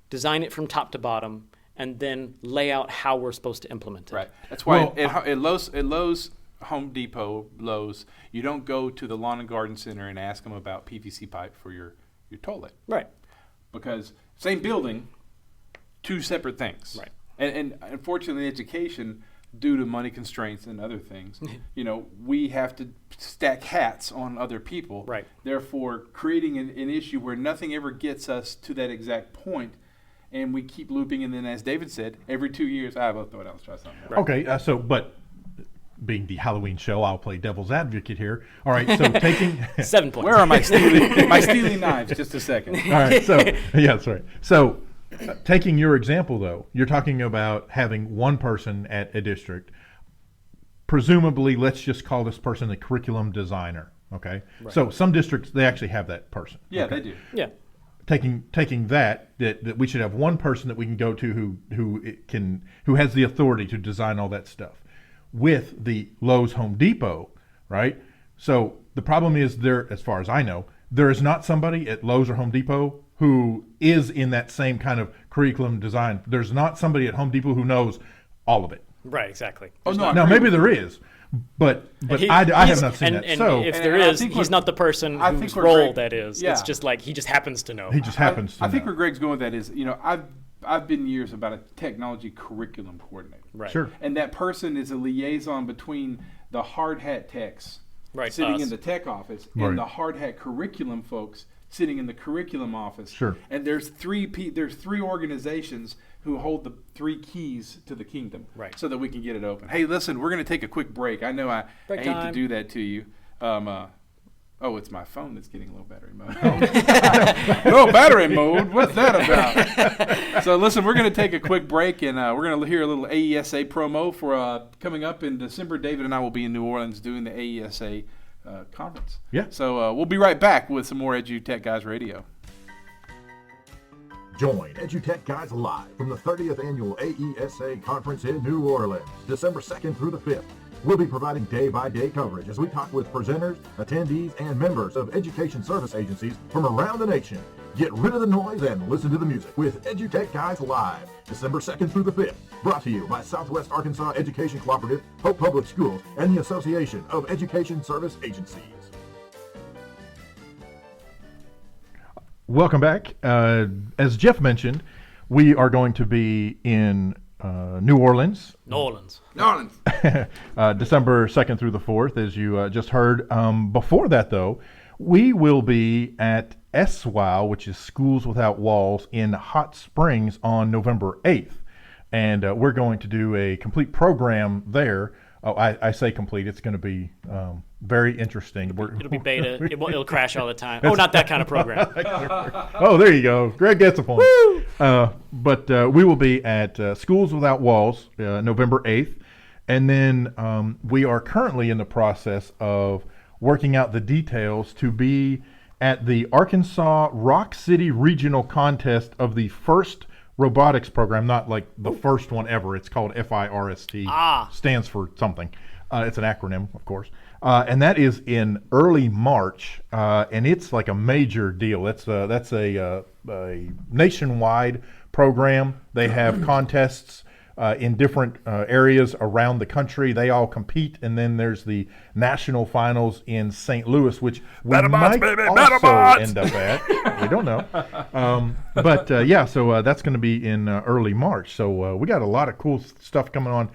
design it from top to bottom, and then lay out how we're supposed to implement it. Right. That's why at Lowe's, Home Depot, Lowe's, you don't go to the lawn and garden center and ask them about PVC pipe for your toilet. Right. Because same building, two separate things. Right. And unfortunately, education, due to money constraints and other things, we have to stack hats on other people. Right. Therefore, creating an issue where nothing ever gets us to that exact point, and we keep looping. And then, as David said, every 2 years, will throw it out. Let's try something. Right. Okay, but being the Halloween show, I'll play devil's advocate here. All right, so taking 7 points. Where are my stealing knives? Just a second. All right, so that's right. So taking your example though, you're talking about having one person at a district. Presumably, let's just call this person a curriculum designer. Okay, right. So some districts they actually have that person. Yeah, okay? they do. Yeah. Taking that we should have one person that we can go to who has the authority to design all that stuff. With the Lowe's Home Depot, right? So the problem is as far as I know, there is not somebody at Lowe's or Home Depot who is in that same kind of curriculum design. There's not somebody at Home Depot who knows all of it. Right, exactly. Now maybe there is, but I have not seen that. And so if there is, he's not the person whose role that is. Yeah. It's just like he just happens to know. He just happens to know. I think where Greg's going with that is, I've been years about a technology curriculum coordinator. Right. Sure. And that person is a liaison between the hard hat techs sitting in the tech office and the hard hat curriculum folks sitting in the curriculum office. Sure. And there's three organizations who hold the three keys to the kingdom. Right. So that we can get it open. Hey, listen, we're going to take a quick break. I know I hate to do that to you. It's my phone that's getting low battery mode. Low battery mode? What's that about? So listen, we're going to take a quick break, and we're going to hear a little AESA promo for coming up in December. David and I will be in New Orleans doing the AESA conference. Yeah. So we'll be right back with some more EduTechGuys Radio. Join EduTechGuys live from the 30th Annual AESA Conference in New Orleans, December 2nd through the 5th. We'll be providing day-by-day coverage as we talk with presenters, attendees, and members of education service agencies from around the nation. Get rid of the noise and listen to the music with EduTechGuys Live, December 2nd through the 5th. Brought to you by Southwest Arkansas Education Cooperative, Hope Public Schools, and the Association of Education Service Agencies. Welcome back. As Jeff mentioned, we are going to be in New Orleans. December 2nd through the 4th, as you just heard. Before that, though, we will be at SWOW, which is Schools Without Walls, in Hot Springs on November 8th. And we're going to do a complete program there. Oh, I say complete. It's going to be very interesting. It'll be beta. It'll crash all the time. Oh, not that kind of program. Oh, there you go. Greg gets a point. But we will be at Schools Without Walls, November 8th. And then we are currently in the process of working out the details to be at the Arkansas Rock City Regional Contest of the first robotics program, not like the first one ever. It's called FIRST. Stands for something. It's an acronym, of course. and that is in early March, and it's like a major deal. That's a nationwide program. They have contests in different areas around the country. They all compete, and then there's the national finals in St. Louis, which we might also end up at. We don't know. So that's going to be in early March. So we got a lot of cool stuff coming on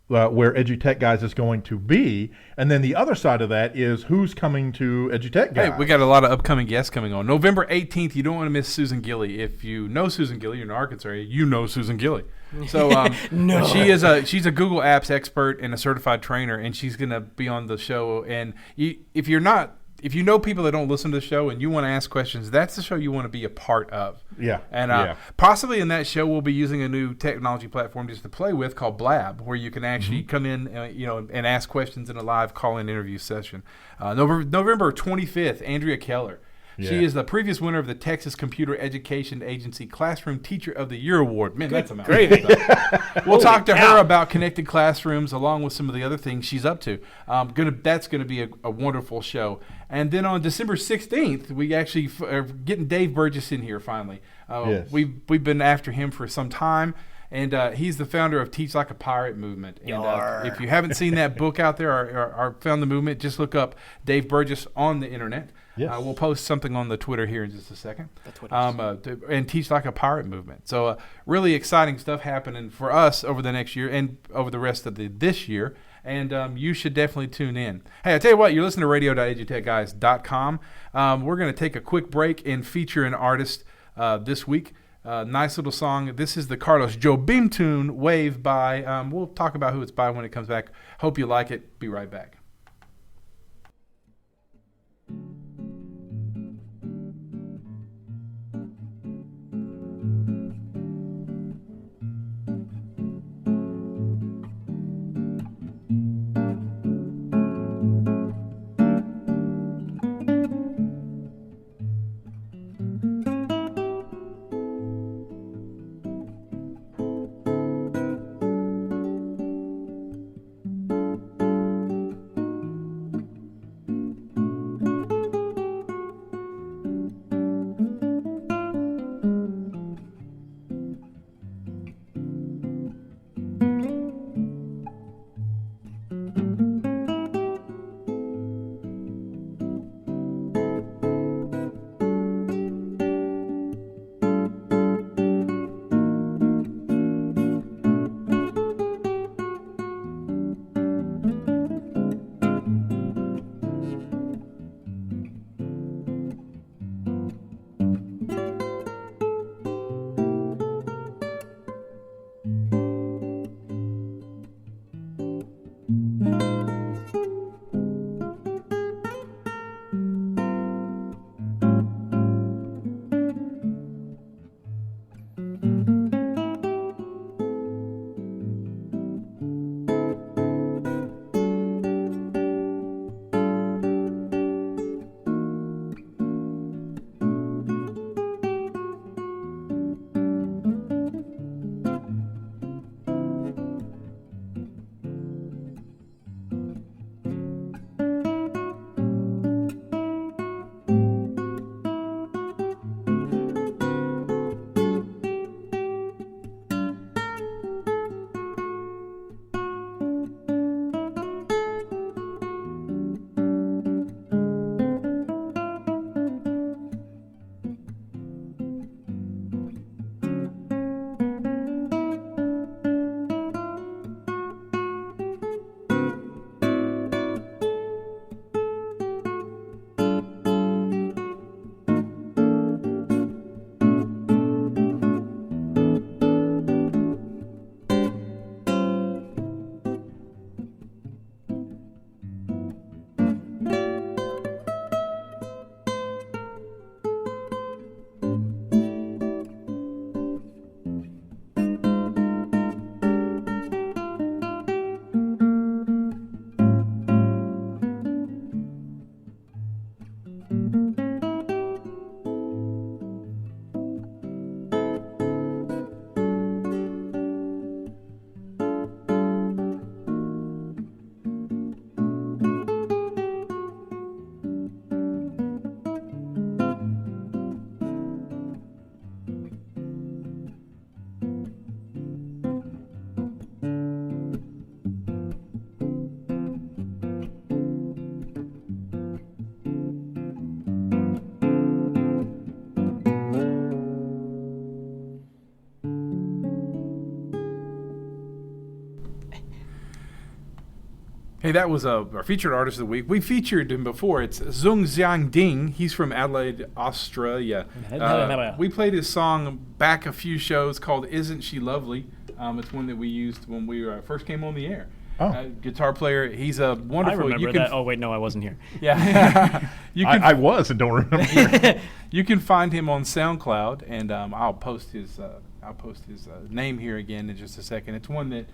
where EduTechGuys is going to be. And then the other side of that is who's coming to EduTechGuys. Hey, we got a lot of upcoming guests coming on. November 18th, you don't want to miss Susan Gilley. If you know Susan Gilley, you're in Arkansas area, you know Susan Gilley. So No. she's a Google Apps expert and a certified trainer, and she's going to be on the show. And if you know people that don't listen to the show and you want to ask questions, that's the show you want to be a part of. Yeah. And possibly in that show, we'll be using a new technology platform just to play with called Blab, where you can actually come in, and ask questions in a live call-in interview session. November 25th, Andrea Keller. Yeah. She is the previous winner of the Texas Computer Education Agency Classroom Teacher of the Year Award. Man, that's amazing. We'll talk to her about connected classrooms along with some of the other things she's up to. That's going to be a wonderful show. And then on December 16th, we actually are getting Dave Burgess in here finally. Yes. We've been after him for some time. And he's the founder of Teach Like a Pirate movement. And if you haven't seen that book out there or found the movement, just look up Dave Burgess on the internet. Yes. We'll post something on the Twitter here in just a second. And Teach Like a Pirate movement. So really exciting stuff happening for us over the next year and over the rest of this year. And you should definitely tune in. Hey, I tell you what, you're listening to radio.edutechguys.com. We're going to take a quick break and feature an artist this week. Nice little song. This is the Carlos Jobim tune, Wave by. We'll talk about who it's by when it comes back. Hope you like it. Be right back. Hey, that was our featured artist of the week. We featured him before. It's Zung Xiang Ding. He's from Adelaide, Australia. We played his song back a few shows called Isn't She Lovely? It's one that we used when we first came on the air. Guitar player. He's a wonderful. I remember that. Oh, wait, no, I wasn't here. Yeah. I was and don't remember. You can find him on SoundCloud, and I'll post his name here again in just a second. It's one that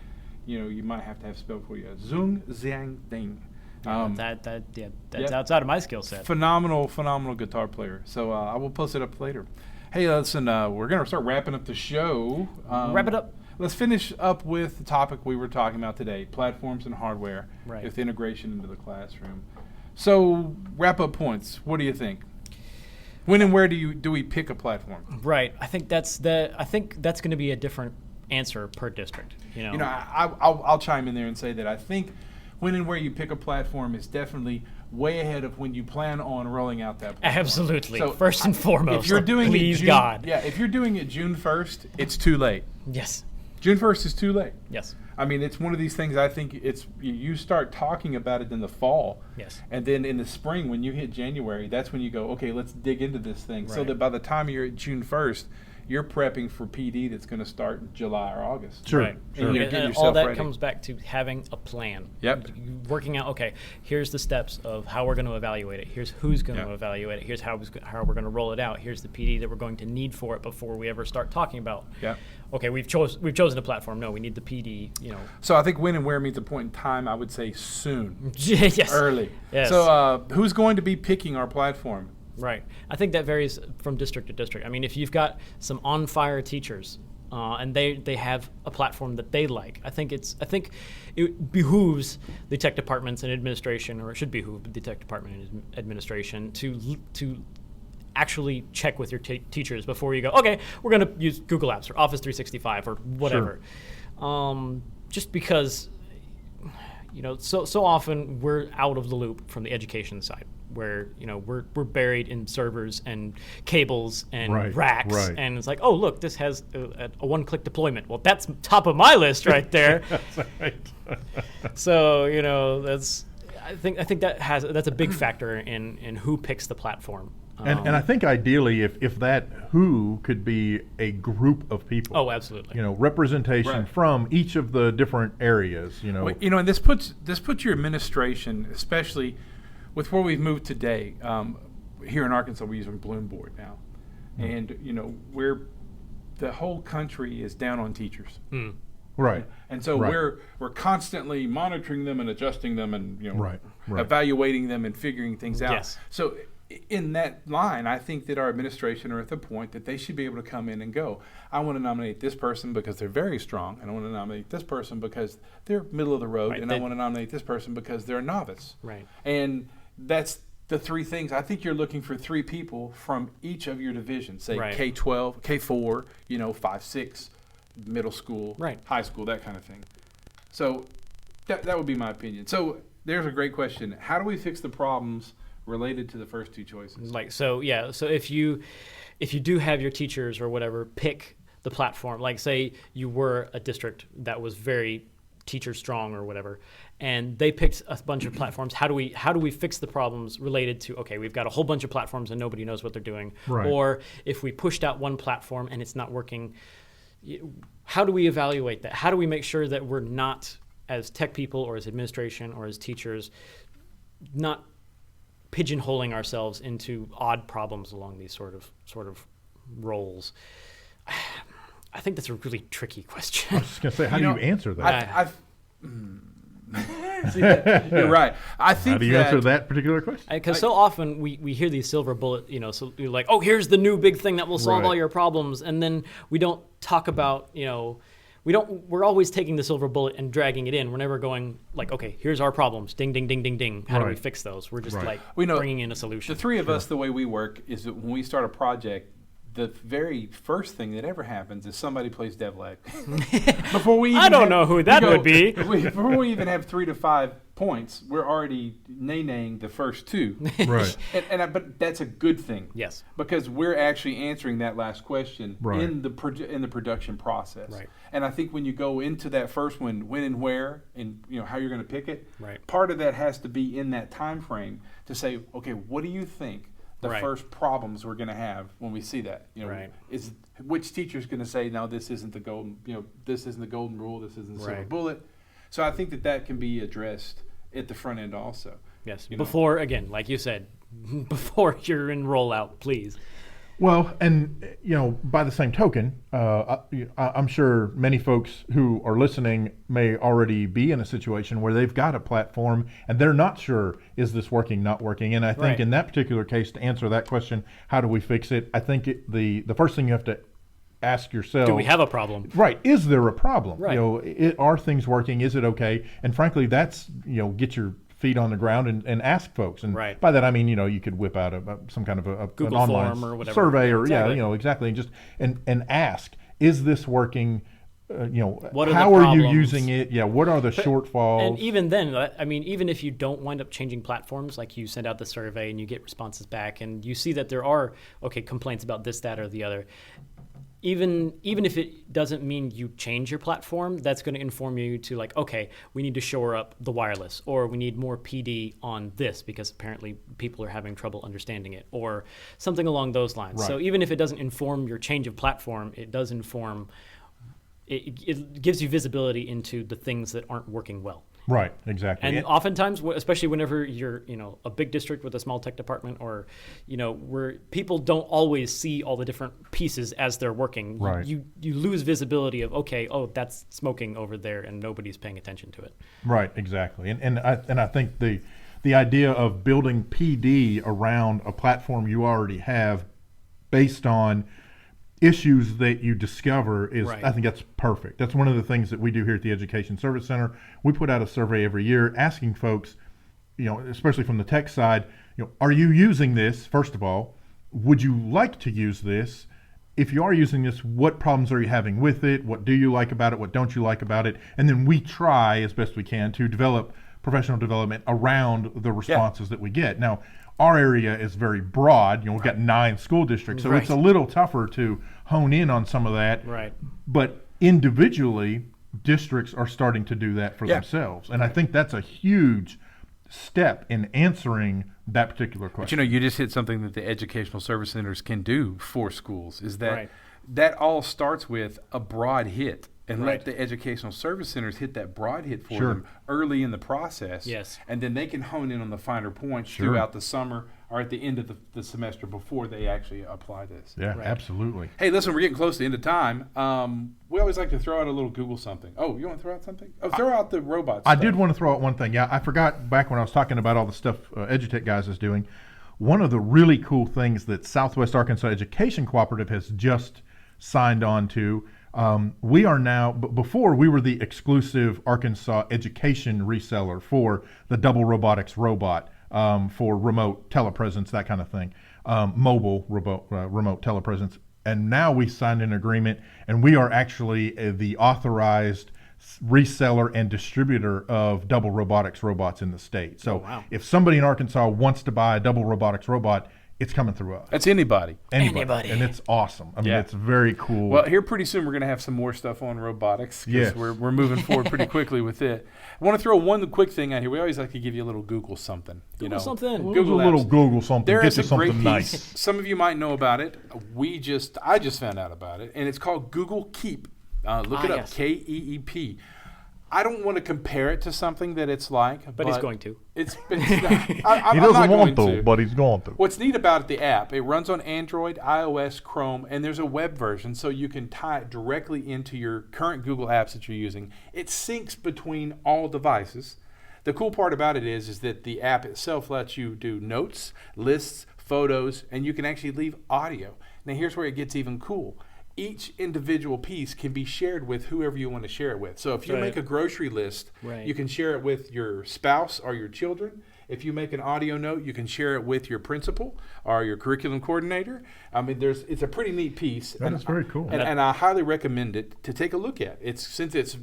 you might have to have spelled for you. Zung Xiang Ding. That's outside of my skill set. Phenomenal guitar player. So I will post it up later. Hey, listen, we're going to start wrapping up the show. Wrap it up. Let's finish up with the topic we were talking about today, platforms and hardware with integration into the classroom. So wrap up points. What do you think? When and where do we pick a platform? Right. I think that's going to be a different answer per district. I'll chime in there and say that I think when and where you pick a platform is definitely way ahead of when you plan on rolling out that platform. Absolutely. So first and foremost, if you're doing please it God. Yeah, if you're doing it June 1st, it's too late. Yes. June 1st is too late. Yes. I mean, it's one of these things. I think you start talking about it in the fall. Yes. And then in the spring, when you hit January, that's when you go, okay, let's dig into this thing. So that by the time you're at June 1st, you're prepping for PD that's going to start in July or August. Sure. Right. Sure. And all that comes back to having a plan. Yep. Working out, okay, here's the steps of how we're going to evaluate it. Here's who's going to evaluate it. Here's how we're going to roll it out. Here's the PD that we're going to need for it before we ever start talking about. Yep. Okay, we've chosen a platform. No, we need the PD, So I think when and where means a point in time. I would say soon. Yes. Early. Yes. So who's going to be picking our platform? Right. I think that varies from district to district. I mean, if you've got some on-fire teachers and they have a platform that they like, I think it behooves the tech departments and administration, or it should behoove the tech department and administration to actually check with your teachers before you go, okay, we're going to use Google Apps or Office 365 or whatever. Sure. Just because, so often we're out of the loop from the education side, where we're buried in servers and cables and racks, and it's like, oh look, this has a one-click deployment. Well, that's top of my list right there. That's right. So I think that's a big factor in who picks the platform. And I think ideally, if that who could be a group of people. Oh, absolutely. Representation from each of the different areas. Well, and this puts your administration, especially with where we've moved today. Here in Arkansas, we're using Bloomboard now, and the whole country is down on teachers. Right. And so we're constantly monitoring them and adjusting them and Right. evaluating them and figuring things out. Yes. So in that line, I think that our administration are at the point that they should be able to come in and go, I want to nominate this person because they're very strong, and I want to nominate this person because they're middle of the road, and I want to nominate this person because they're a novice. Right. And that's the three things. I think you're looking for three people from each of your divisions, say K-12, K-4, 5, 6, middle school, high school, that kind of thing. So that would be my opinion. So there's a great question. How do we fix the problems related to the first two choices? So if you do have your teachers or whatever pick the platform, like say you were a district that was very teacher strong or whatever, and they picked a bunch of platforms, how do we fix the problems related to, okay, we've got a whole bunch of platforms and nobody knows what they're doing, or if we pushed out one platform and it's not working, how do we evaluate that? How do we make sure that we're not, as tech people or as administration or as teachers, not pigeonholing ourselves into odd problems along these sort of roles? I think that's a really tricky question. I was just going to say, how do you answer that? You're right. I think how do you answer that particular question? Because so often we hear these silver bullet, so you're like, oh, here's the new big thing that will solve all your problems, and then we don't talk about, we're always taking the silver bullet and dragging it in. We're never going like, okay, here's our problems. Ding, ding, ding, ding, ding. How do we fix those? We're just bringing in a solution. The three of us, the way we work is that when we start a project, the very first thing that ever happens is somebody plays devil advocate. Before we even I don't know who that would be. Before we even have 3 to 5 points, we're already nay-naying the first 2. Right. But that's a good thing. Yes. Because we're actually answering that last question Right. in the production process. Right. And I think when you go into that first one, when and where, and how you're going to pick it, Right. part of that has to be in that time frame to say, okay, what do you think the Right. first problems we're going to have when we see that? Right. Is which teacher's going to say, no, this isn't the golden, this isn't the golden rule, this isn't the silver Right. bullet. So I think that can be addressed at the front end also. Yes. Before, again, like you said, before you're in rollout, please. Well, and by the same token, I'm sure many folks who are listening may already be in a situation where they've got a platform and they're not sure, is this working, not working? And I think Right. in that particular case, to answer that question, how do we fix it? I think the first thing you have to ask yourself, Do we have a problem? right, is there a problem? Right. Are things working? Is it okay? And frankly, that's, get your feet on the ground and ask folks. And Right. by that I mean, you could whip out some kind of an Google online form or whatever. survey or Exactly. exactly, and just and ask, is this working? What are how the are you problems? using it? Yeah, what are the shortfalls? And even then, I mean, even if you don't wind up changing platforms, like you send out the survey and you get responses back and you see that there are, complaints about this, that, or the other, even if it doesn't mean you change your platform, that's going to inform you to we need to shore up the wireless, or we need more PD on this because apparently people are having trouble understanding it, or something along those lines. Right. So even if it doesn't inform your change of platform, it does inform, it gives you visibility into the things that aren't working well. Right, exactly. And oftentimes, especially whenever you're, a big district with a small tech department, or, where people don't always see all the different pieces as they're working, Right. you lose visibility of, that's smoking over there and nobody's paying attention to it. Right, exactly. And I think the idea of building PD around a platform you already have based on issues that you discover is, Right. I think that's perfect. That's one of the things that we do here at the Education Service Center. We put out a survey every year asking folks, especially from the tech side, are you using this? First of all, would you like to use this? If you are using this, what problems are you having with it? What do you like about it? What don't you like about it? And then we try as best we can to develop professional development around the responses that we get. Now, our area is very broad. We've got 9 school districts, so Right. it's a little tougher to hone in on some of that. Right. But individually, districts are starting to do that for Yeah. themselves. And I think that's a huge step in answering that particular But question. you just hit something that the educational service centers can do for schools, is that Right. that all starts with a broad hit. And Right. let the educational service centers hit that broad hit for Sure. them early in the process. Yes. And then they can hone in on the finer points Sure. throughout the summer or at the end of the semester before they actually apply this. Yeah, Right. absolutely. Hey, listen, we're getting close to the end of time. We always like to throw out a little Google something. Oh, you want to throw out something? Oh, throw out the robots. I did want to throw out one thing. Yeah, I forgot back when I was talking about all the stuff EduTechGuys is doing. One of the really cool things that Southwest Arkansas Education Cooperative has just signed on to, we are now, before we were the exclusive Arkansas education reseller for the double robotics robot for remote telepresence, that kind of thing, mobile remote telepresence. And now we signed an agreement, and we are actually the authorized reseller and distributor of double robotics robots in the state. So wow. if somebody in Arkansas wants to buy a double robotics robot, it's coming through us. That's anybody. Anybody. And it's awesome. I mean, Yeah. it's very cool. Well, here pretty soon we're going to have some more stuff on robotics because Yes. we're moving forward pretty quickly with it. I want to throw one quick thing out here. We always like to give you a little Google something. Google something. Google a little apps. Google something. There Get is you a great something piece. nice. Some of you might know about it. I just found out about it, and it's called Google Keep. Look it up, yes. Keep. I don't want to compare it to something that it's like, But he's going to. It's I'm He not doesn't going want to, but he's going to. What's neat about the app, it runs on Android, iOS, Chrome, and there's a web version, so you can tie it directly into your current Google apps that you're using. It syncs between all devices. The cool part about it is that the app itself lets you do notes, lists, photos, and you can actually leave audio. Now here's where it gets even cool. Each individual piece can be shared with whoever you want to share it with. So if you Right. make a grocery list, Right. you can share it with your spouse or your children. If you make an audio note, you can share it with your principal or your curriculum coordinator. I mean, it's a pretty neat piece. That is very cool. And I highly recommend it to take a look at. Since it's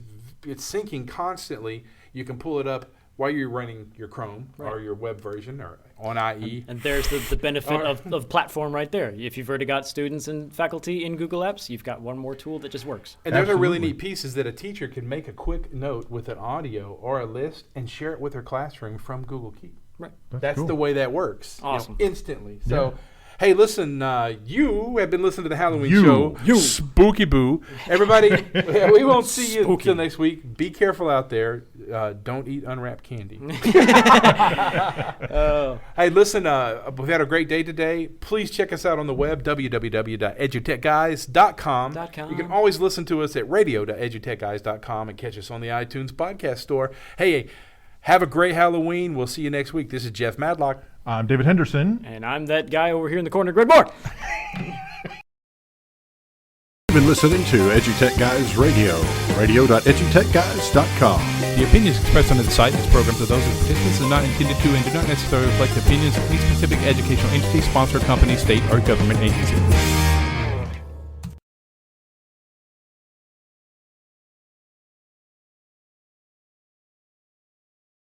syncing constantly, you can pull it up while you're running your Chrome or your web version or on IE. And there's the benefit of platform right there. If you've already got students and faculty in Google Apps, you've got one more tool that just works. And there's a really neat piece is that a teacher can make a quick note with an audio or a list and share it with her classroom from Google Keep. Right. That's cool. The way that works. Awesome. Instantly. So, hey, listen, you have been listening to the Halloween show. You. Spooky Boo. Everybody, we won't see you until next week. Be careful out there. Don't eat unwrapped candy. Hey, listen, we've had a great day today. Please check us out on the web, www.edutechguys.com. You can always listen to us at radio.edutechguys.com and catch us on the iTunes podcast store. Hey, have a great Halloween. We'll see you next week. This is Jeff Madlock. I'm David Henderson. And I'm that guy over here in the corner, Greg Moore. You've been listening to EduTech Guys Radio, radio.edutechguys.com. The opinions expressed on the site and its programs are those of the participants and not intended to and do not necessarily reflect the opinions of any specific educational entity, sponsor, company, state, or government agency.